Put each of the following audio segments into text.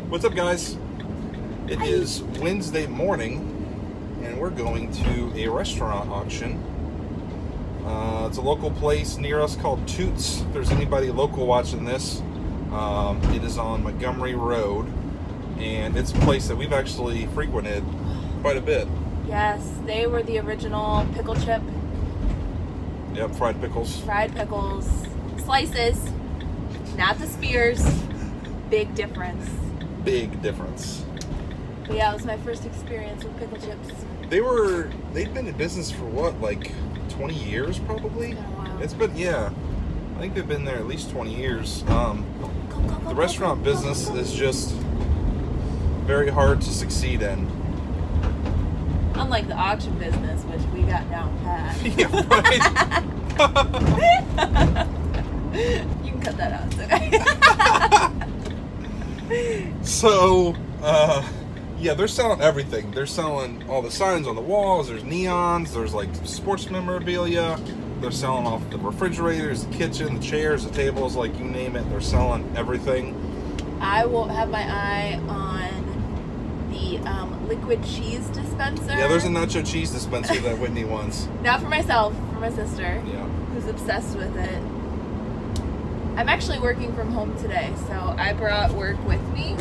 What's up, guys? It is Wednesday morning, and we're going to a restaurant auction. It's a local place near us called TOOT's. If there's anybody local watching this, it is on Montgomery Road, and it's a place that we've actually frequented quite a bit. Yes, they were the original pickle chip. Yep, fried pickles. Fried pickles. Slices. Not the spears. Big difference. Big difference. But yeah, it was my first experience with pickle chips. They'd been in business for what, like 20 years probably? It's been a while. It's been, yeah. I think they've been there at least 20 years. The restaurant business is just very hard to succeed in. Unlike the auction business, which we got down pat. Yeah, right. You can cut that out, it's okay. So, yeah, they're selling everything. They're selling all the signs on the walls. There's neons. There's like sports memorabilia. They're selling off the refrigerators, the kitchen, the chairs, the tables, like you name it. They're selling everything. I will have my eye on the liquid cheese dispenser. Yeah, there's a nacho cheese dispenser that Whitney wants. Not for myself, for my sister. Yeah. Who's obsessed with it. I'm actually working from home today, so I brought work with me.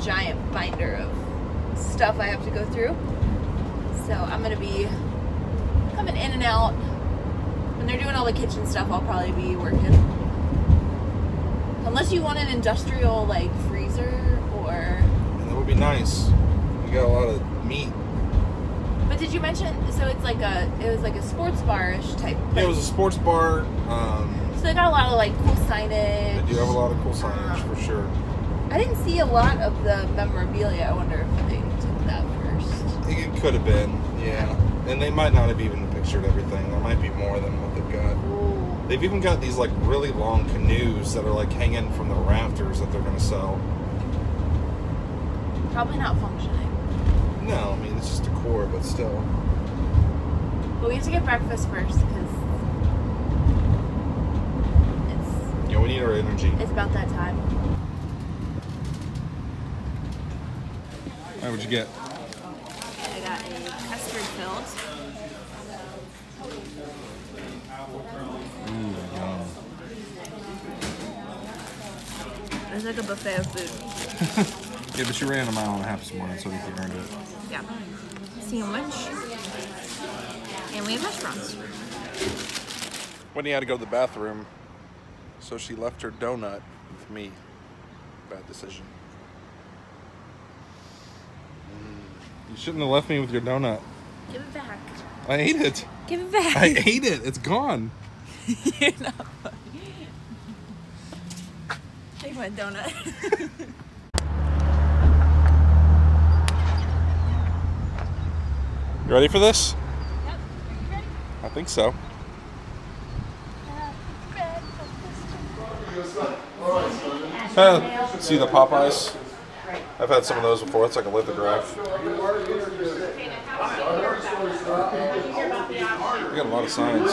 Giant binder of stuff I have to go through. So I'm gonna be coming in and out. When they're doing all the kitchen stuff, I'll probably be working. Unless you want an industrial like freezer or. And that would be nice. We got a lot of meat. But did you mention? So it's like it was like a sports bar-ish type. Yeah, it was a sports bar. So they got a lot of like cool signage. They do have a lot of cool signage for sure. I didn't see a lot of the memorabilia. I wonder if they took that first. It could have been, yeah. And they might not have even pictured everything. There might be more than what they've got. Ooh. They've even got these like really long canoes that are like hanging from the rafters that they're going to sell. Probably not functioning. No, I mean, it's just decor, but still. But we have to get breakfast first because Yeah, we need our energy. it's about that time. Alright, what'd you get? I got a custard filled. Ooh, yum. It's like a buffet of food. Yeah, but you ran a mile and a half this morning, so I think you earned it. Yeah. Sandwich. And we have hash browns. Whitney had to go to the bathroom, so she left her donut with me. Bad decision. You shouldn't have left me with your donut. Give it back. I ate it. Give it back. I ate it. It's gone. You're not funny. Take my donut. You ready for this? Yep. Are you ready? I think so. See the Popeyes? I've had some of those before. It's like a lithograph. We got a lot of signs.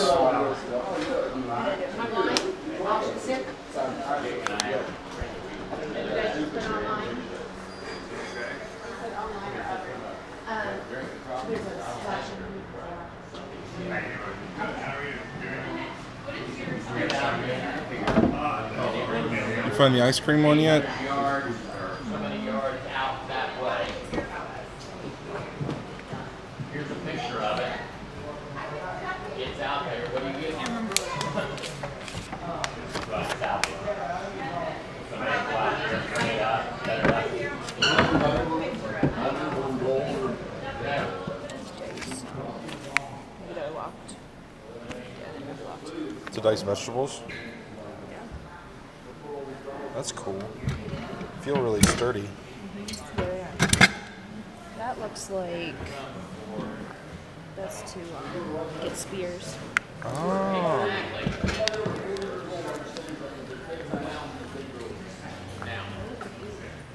You find the ice cream one yet? Here's a picture of it. It's out there. What do you get? Well, it's out there. Somebody go out here and bring it up. Set it up. Maybe I locked. It's a diced vegetables. That's cool. Feel really sturdy. That looks like that's to get spears. Oh.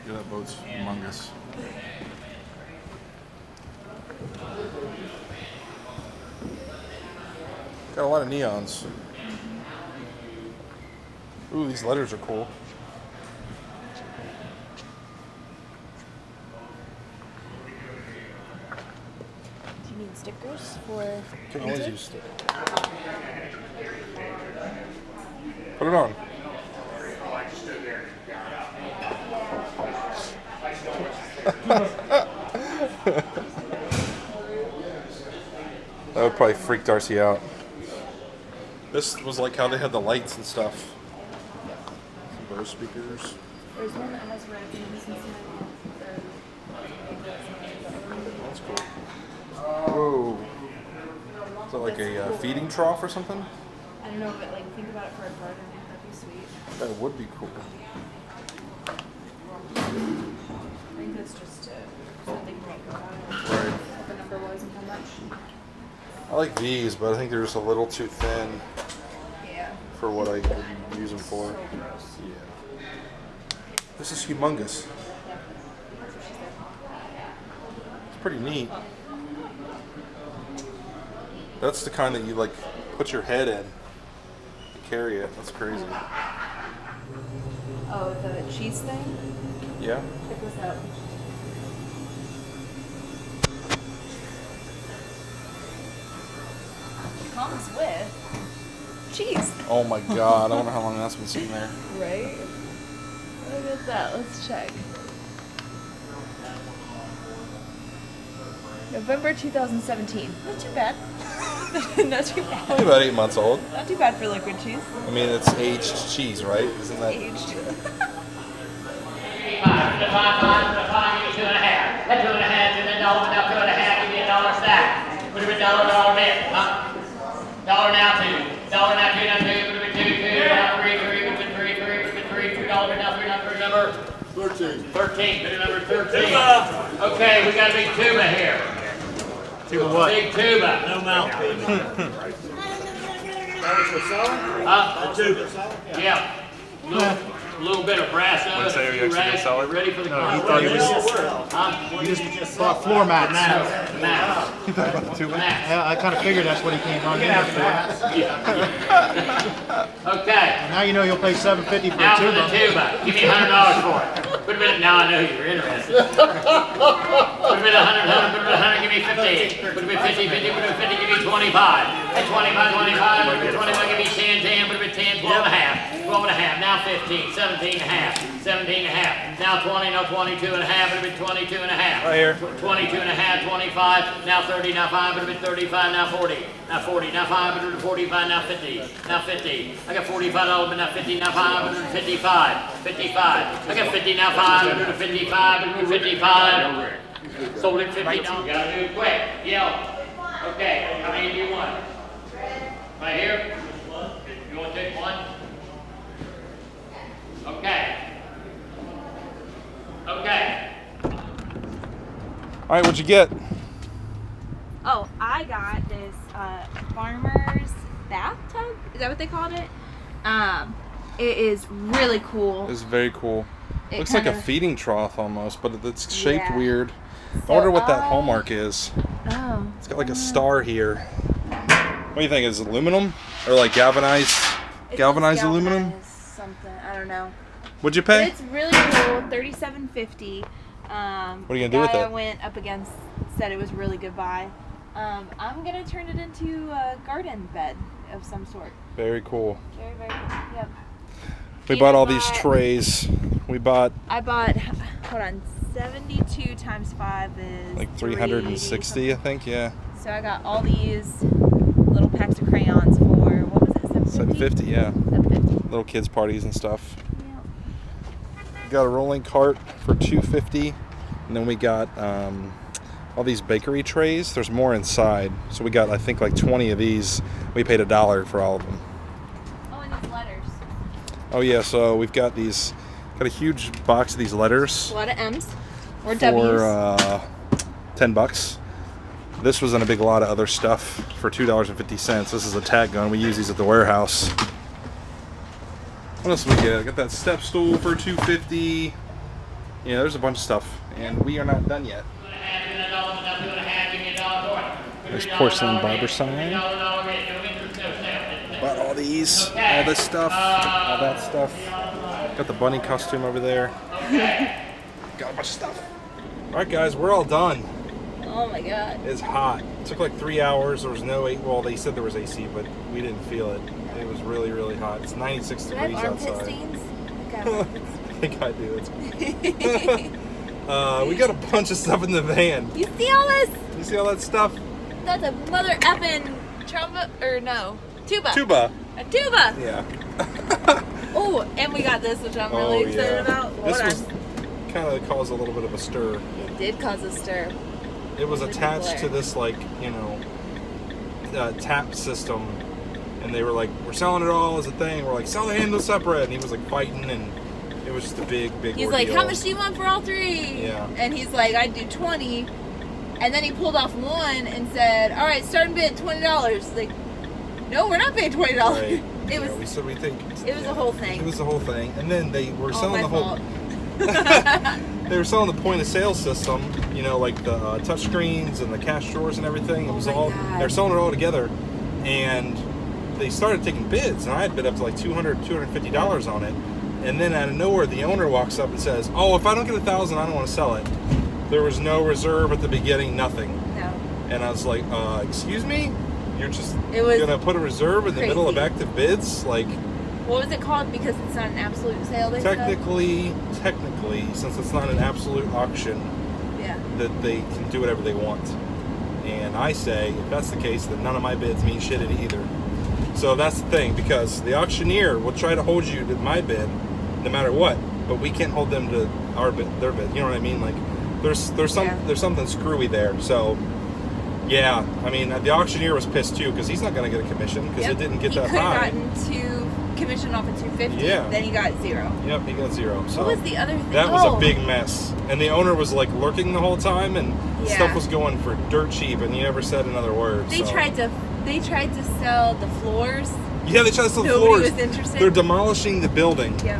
Yeah, that boat's humongous. Got a lot of neons. Ooh, these letters are cool. need stickers for. You can always use stickers. Put it on. That would probably freak Darcy out. This was like how they had the lights and stuff. Some Bose speakers. There's one that has red in Cincinnati. That's cool. Whoa. Is that like a feeding trough or something? I don't know, but like think about it for a garden. That'd be sweet. That would be cool. I think that's just so they can make about it. Right. What the number was and how much. I like these, but I think they're just a little too thin Yeah. for what I could use them for. So gross. Yeah. This is humongous. Yeah. That's what she said. It's pretty neat. That's the kind that you like put your head in and carry it. That's crazy. Oh, the cheese thing? Yeah. Check this out. Comes with cheese. Oh my god, I wonder how long that's been sitting there. Right? Look at that. Let's check. November 2017. Not too bad. Not too bad. Probably about 8 months old. Not too bad for liquid cheese. I mean, it's aged cheese, right? Isn't that? Aged. 5, 2.5, give me 2.5. That 2.5, give me $1, now 2.5, give me $1 stack. Put it with $1 net, huh? $1 now 2. $1 now 2, now 2, put it with 2, 2, now 3, 3, put it with 3, 3, put it with 3, $2 now 3, now 3, number 13. 13, put it number 13. Okay, we got a big tuba here. Tuba what? Big tuba. No mouth. Huh? Yeah. Little bit of brass on it. Ready for the No, he thought you you just bought floor mats. Mats. You thought about the two minutes? Yeah, I kind of figured that's what he came on here for. Okay. Now you know you'll pay $7.50 for Now a for the tuba. tuba. Give me $100 for it. Put a minute. Now I know you're interested. Put a minute 100, put a minute 100, give me 50. Put a minute 50, 50, put a minute 50, give me 25. At 25, 25, put a minute 25, give me 10, 10, put a minute 10, 12 and a half. 12 and a half, now 15, 17 and a half, 17 and a half, now 20, now 22 and a half, it'll be 22 and a half. Right here. 22 and a half, 25, now 30, now 5, it'll be 35, now 40, now 40, now 5, it'll be 45, now 50, now 50. I got $45, but now 50, now 5, it'll be 55, 55. I got 50, now 5, it'll be 55, it'll be 55. Sold it $50. Gotta do it quick. Yell. Okay, how many do you want? Right here? You want to take one? Okay. Okay. All right, what'd you get? Oh, I got this farmer's bathtub. Is that what they called it? It is really cool. It's very cool. It Looks like a kinda- feeding trough almost, but it's shaped Yeah. weird. So I wonder what that hallmark is. Oh. It's got like a star here. What do you think? Is it aluminum or like galvanized aluminum? Something. I don't know. What'd you But pay? it's really cool. $37.50. What are you gonna the do with guy it? I went up against said it was really good buy. I'm gonna turn it into a garden bed of some sort. Very cool. Very, very cool. Yep. We And bought I all these bought- trays. We bought I bought, hold on, 72 times 5 is like 380 360, I something. think. Yeah, So I got all these little packs of crayons for, what was it, 750. Yeah, 750. little kids parties and stuff. Yeah. We got a rolling cart for $250, and then we got all these bakery trays. There's more inside, so we got I think like 20 of these. We paid $1 for all of them. Oh, and these letters. Oh yeah, so we've got these. Got a huge box of these letters A lot of M's or for W's. $10. This was in a big lot of other stuff for $2.50. This is a tag gun. We use these at the warehouse. What else did we get? I got that step stool for $2.50. Yeah, there's a bunch of stuff, and we are not done yet. There's porcelain barber sign. Bought all these, all this stuff, all that stuff. Got the bunny costume over there. Got a bunch of stuff. All right, guys, we're all done. Oh my god. It's hot. It took like 3 hours. There was no well, they said there was AC, but we didn't feel it. It was really, really hot. It's 96 Do I degrees have armpit outside. stains? I think I do. We got a bunch of stuff in the van. You see all this? You see all that stuff? That's a mother effing trumpet, or no, tuba. Tuba. A tuba. Yeah. Oh, and we got this, which I'm really excited about. This was kind of caused a little bit of a stir. It did cause a stir. It was attached to this, like, you know, tap system, and they were like, "We're selling it all as a thing." We're like, "Sell the handle separate," and he was like fighting, and it was just a big He's ordeal. like, "How much do you want for all three?" Yeah. And he's like, "I'd do 20." And then he pulled off one and said, "All right, starting bid $20." Like, no, we're not paying $20. Right. It was. We said we think It was a whole thing. It was the whole thing, and then they were All selling my the whole. fault. They were selling the point of sale system, you know, like the touch screens and the cash drawers and everything. It was my all God. they were selling it all together, and they started taking bids, and I had bid up to like $250 on it, and then out of nowhere the owner walks up and says, "Oh, if I don't get 1,000, I don't want to sell it." There was no reserve at the beginning, nothing, No. and I was like, "Excuse me, you're just It was gonna put a reserve in the middle of crazy. active bids, like?" What was it called? Because it's not an absolute sale. They said? Technically, since it's not an absolute auction, Yeah. that they can do whatever they want. And I say, if that's the case, then none of my bids mean shit either. So that's the thing, because the auctioneer will try to hold you to my bid, no matter what, but we can't hold them to our bid, their bid. You know what I mean? Like, there's something screwy there. So, yeah, I mean, the auctioneer was pissed too, because he's not going to get a commission because Yep. it didn't get he that could high. have gotten commission off of 250. Yeah. Then he got 0. Yep, he got 0. So What was the other thing? that was a big mess, and the owner was like lurking the whole time, and Yeah. stuff was going for dirt cheap, and he never said another word. They so. tried to sell the floors. Yeah, they tried to sell the Nobody floors. was interested. They're demolishing the building, Yep.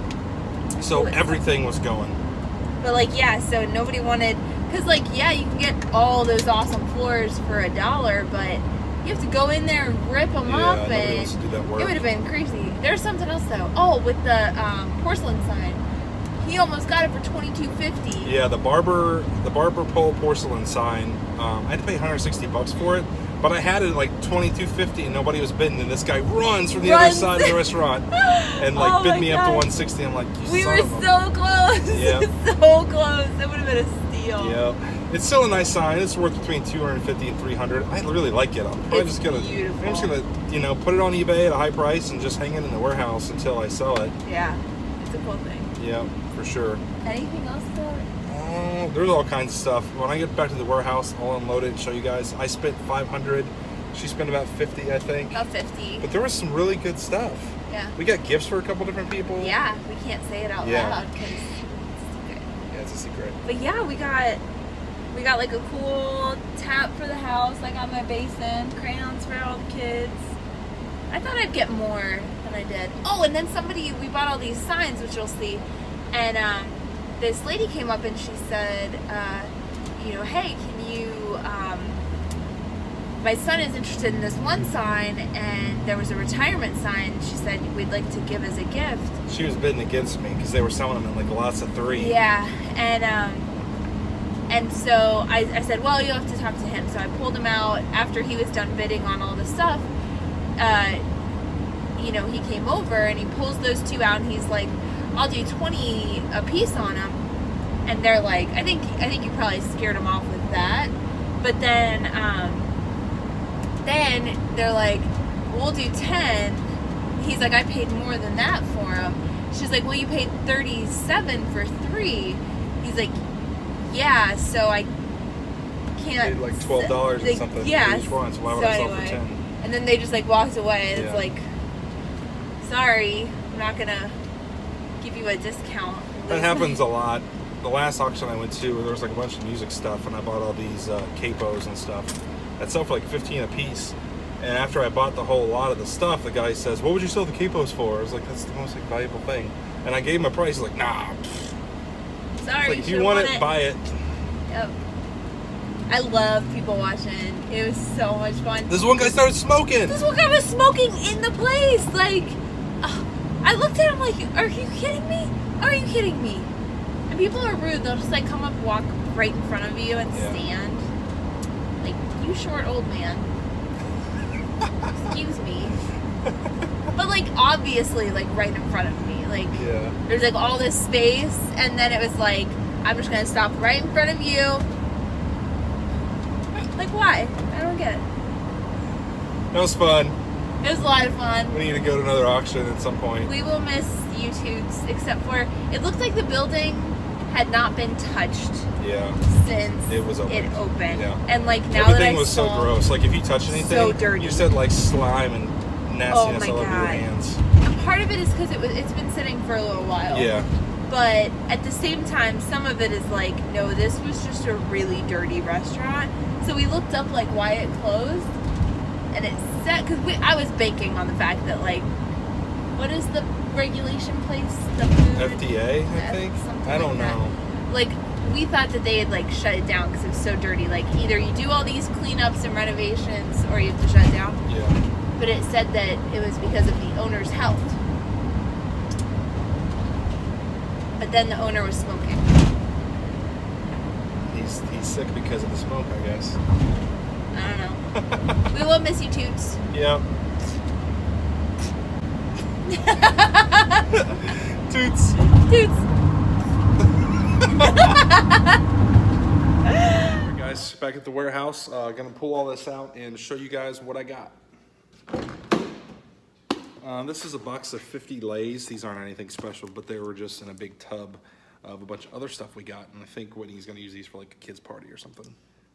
so Well, everything was going. But like, yeah, so nobody wanted, because like, yeah, you can get all those awesome floors for $1, but you have to go in there and rip them Yeah, up, nobody and wants to do that work. it would have been crazy. There's something else though. Oh, with the porcelain sign, he almost got it for $22.50. Yeah, the barber pole porcelain sign. I had to pay $160 for it, but I had it at like $22.50, and nobody was bidding. And this guy runs from the other side of the restaurant and like Oh bid my me up to God. $160. I'm like, you We son were of a- so close. Yeah. So close. That would have been a steal. Yeah, it's still a nice sign. It's worth between $250 and $300. I really like it. I'm probably It's just gonna, beautiful. I'm just gonna, you know, put it on eBay at a high price and just hang it in the warehouse until I sell it. Yeah, it's a cool thing. Yeah, for sure. Anything else though? Oh, there's all kinds of stuff. When I get back to the warehouse, I'll unload it and show you guys. I spent $500. She spent about $50, I think. About 50. But there was some really good stuff. Yeah. We got gifts for a couple different people. Yeah, we can't say it out Yeah. loud because it's secret. Yeah, it's a secret. But yeah, we got like a cool tap for the house. I got my basin, crayons for all the kids. I thought I'd get more than I did. Oh, and then we bought all these signs, which you'll see. And this lady came up and she said, you know, hey, can you, my son is interested in this one sign, and there was a retirement sign. She said, we'd like to give as a gift. She was bidding against me because they were selling them in like lots of 3. Yeah, and so I said, well, you have to talk to him. So I pulled him out after he was done bidding on all the stuff. You know, he came over and he pulls those 2 out, and he's like, I'll do 20 a piece on them. And they're like, I think you probably scared them off with that. But then they're like, we'll do 10. He's like, I paid more than that for them. She's like, well, you paid $37 for 3. He's like, yeah, so I can't. Paid like $12 or like, something yeah, for each one, so why would so I sell for anyway. 10? And then they just like walked away, and Yeah. it's like, sorry, I'm not gonna give you a discount. That happens a lot. The last auction I went to, there was like a bunch of music stuff, and I bought all these capos and stuff that sell for like 15 a piece. And after I bought the whole lot of the stuff, the guy says, what would you sell the capos for? I was like, that's the most like, valuable thing. And I gave him a price. He's like, nah. Sorry, Like, if you want it, buy it. Yep. I love people watching. It was so much fun. This one guy started smoking. This one guy was smoking in the place. Like, I looked at him like, are you kidding me? Are you kidding me? And people are rude. They'll just like come up, walk right in front of you and Yeah. stand. you short old man. Excuse me. But like obviously like right in front of me. Like there's like all this space, and then it was like, I'm just gonna stop right in front of you. Like why? I don't get it. That was fun. It was a lot of fun. We need to go to another auction at some point. We will miss you Toots, except for it looked like the building had not been touched since it was opened. Yeah. And like now everything that was so gross. Like if you touch anything, so dirty. You said like slime and nastiness all over your hands. And part of it is because it's been sitting for a little while. Yeah. But at the same time, some of it is like, no, this was just a really dirty restaurant. So we looked up like why it closed, and it said, because I was banking on the fact that like, what is the regulation place? The food FDA, I think. I don't know. Like we thought that they had like shut it down because it was so dirty. Like either you do all these cleanups and renovations, or you have to shut it down. Yeah. But it said that it was because of the owner's health. But then the owner was smoking. He's sick because of the smoke, I guess. I don't know. We will miss you, Toots. Yeah. Toots. Toots. Alright guys, back at the warehouse. Gonna pull all this out and show you guys what I got. This is a box of 50 Lays. These aren't anything special, but they were just in a big tub of a bunch of other stuff we got. And I think Whitney's gonna use these for like a kid's party or something.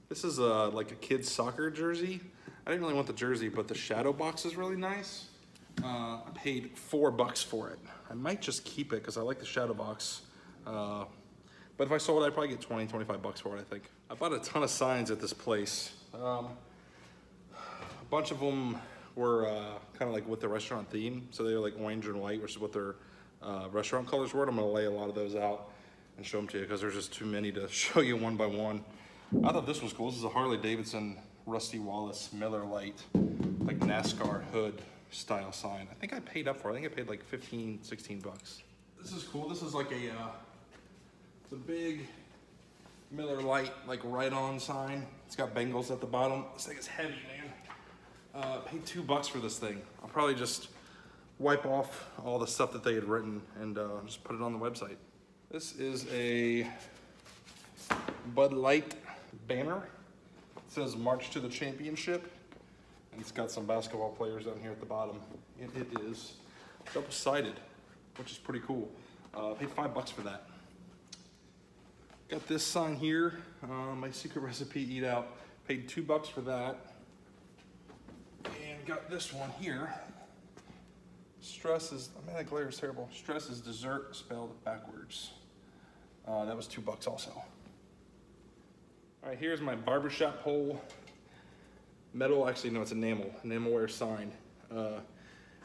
This is like a kid's soccer jersey. I didn't really want the jersey, but the shadow box is really nice. I paid $4 for it. I might just keep it because I like the shadow box. But if I sold it, I'd probably get 20, 25 bucks for it, I think. I bought a ton of signs at this place. A bunch of them were kind of like with the restaurant theme. So they were like orange and white, which is what their restaurant colors were. I'm gonna lay a lot of those out and show them to you because there's just too many to show you one by one. I thought this was cool. This is a Harley Davidson Rusty Wallace Miller Lite, like NASCAR hood style sign. I think I paid up for it. I think I paid like 15, 16 bucks. This is cool. This is like it's a big Miller Lite, like right on sign. It's got Bengals at the bottom. This thing is heavy, man. Paid $2 for this thing. I'll probably just wipe off all the stuff that they had written and just put it on the website. This is a Bud Light banner. It says March to the Championship. And it's got some basketball players down here at the bottom. And it is double-sided, which is pretty cool. Paid $5 for that. Got this sign here, my secret recipe eat out. Paid $2 for that. And got this one here. Stress is, I mean, that glare is terrible. Stress is dessert spelled backwards. That was $2 also. All right, here's my barbershop pole. Metal, actually no, it's enamelware sign.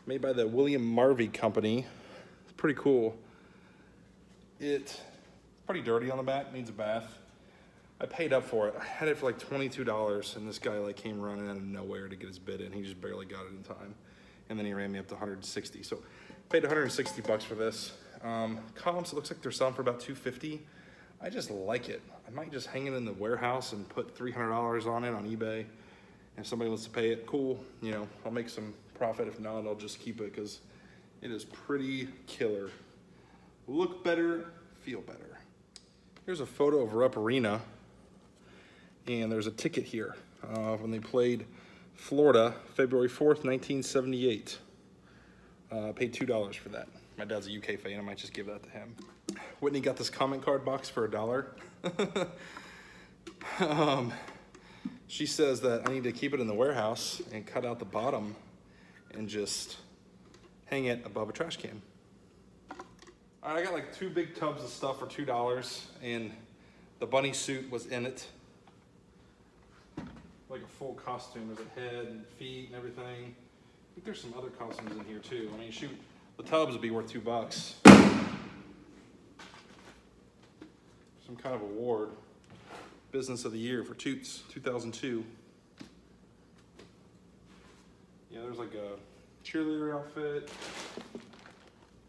Made by the William Marvey Company. It's pretty cool. It's pretty dirty on the back, needs a bath. I paid up for it. I had it for like $22, and this guy like came running out of nowhere to get his bid in. He just barely got it in time. And then he ran me up to 160. So paid 160 bucks for this. Columns, it looks like they're selling for about $250. I just like it. I might just hang it in the warehouse and put $300 on it on eBay. If somebody wants to pay it, cool. You know, I'll make some profit. If not, I'll just keep it because it is pretty killer. Look better, feel better. Here's a photo of Rupp Arena. And there's a ticket here when they played Florida, February 4th, 1978. Paid $2 for that. My dad's a UK fan, I might just give that to him. Whitney got this comment card box for $1. She says that I need to keep it in the warehouse and cut out the bottom and just hang it above a trash can. All right, I got like 2 big tubs of stuff for $2, and the bunny suit was in it. Like a full costume, there's a head and feet and everything. I think there's some other costumes in here too. I mean, shoot, the tubs would be worth $2. Some kind of award. Business of the Year for Toots, 2002. Yeah, there's like a cheerleader outfit,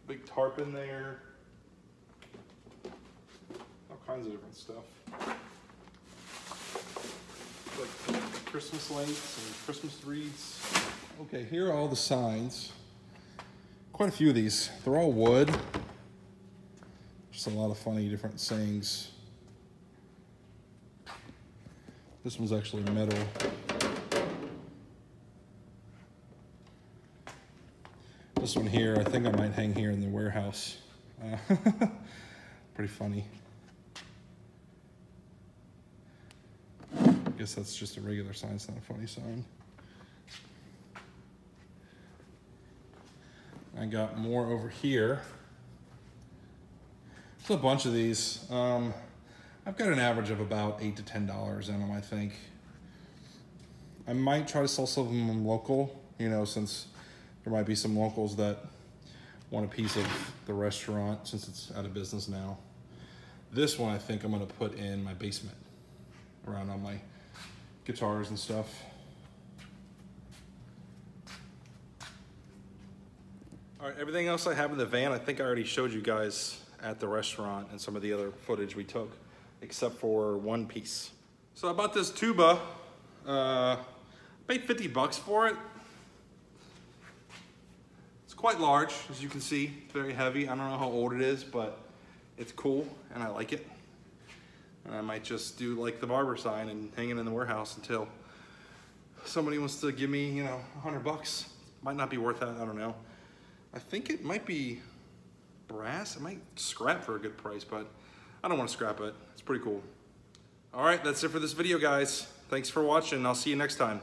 big tarp in there, all kinds of different stuff. Like Christmas lights and Christmas wreaths. Okay, here are all the signs. Quite a few of these. They're all wood. Just a lot of funny different sayings. This one's actually metal. This one here, I think I might hang here in the warehouse. Pretty funny. I guess that's just a regular sign, it's not a funny sign. I got more over here. There's a bunch of these. I've got an average of about $8 to $10 in them, I think. I might try to sell some of them local, you know, since there might be some locals that want a piece of the restaurant since it's out of business now. This one I think I'm gonna put in my basement around all my guitars and stuff. All right, everything else I have in the van, I think I already showed you guys at the restaurant and some of the other footage we took, except for one piece. So I bought this tuba, paid 50 bucks for it. It's quite large, as you can see, very heavy. I don't know how old it is, but it's cool and I like it. And I might just do like the barber sign and hang it in the warehouse until somebody wants to give me, you know, 100 bucks. Might not be worth that, I don't know. I think it might be brass. I might scrap for a good price, but I don't want to scrap it. It's pretty cool. All right, that's it for this video, guys. Thanks for watching. I'll see you next time.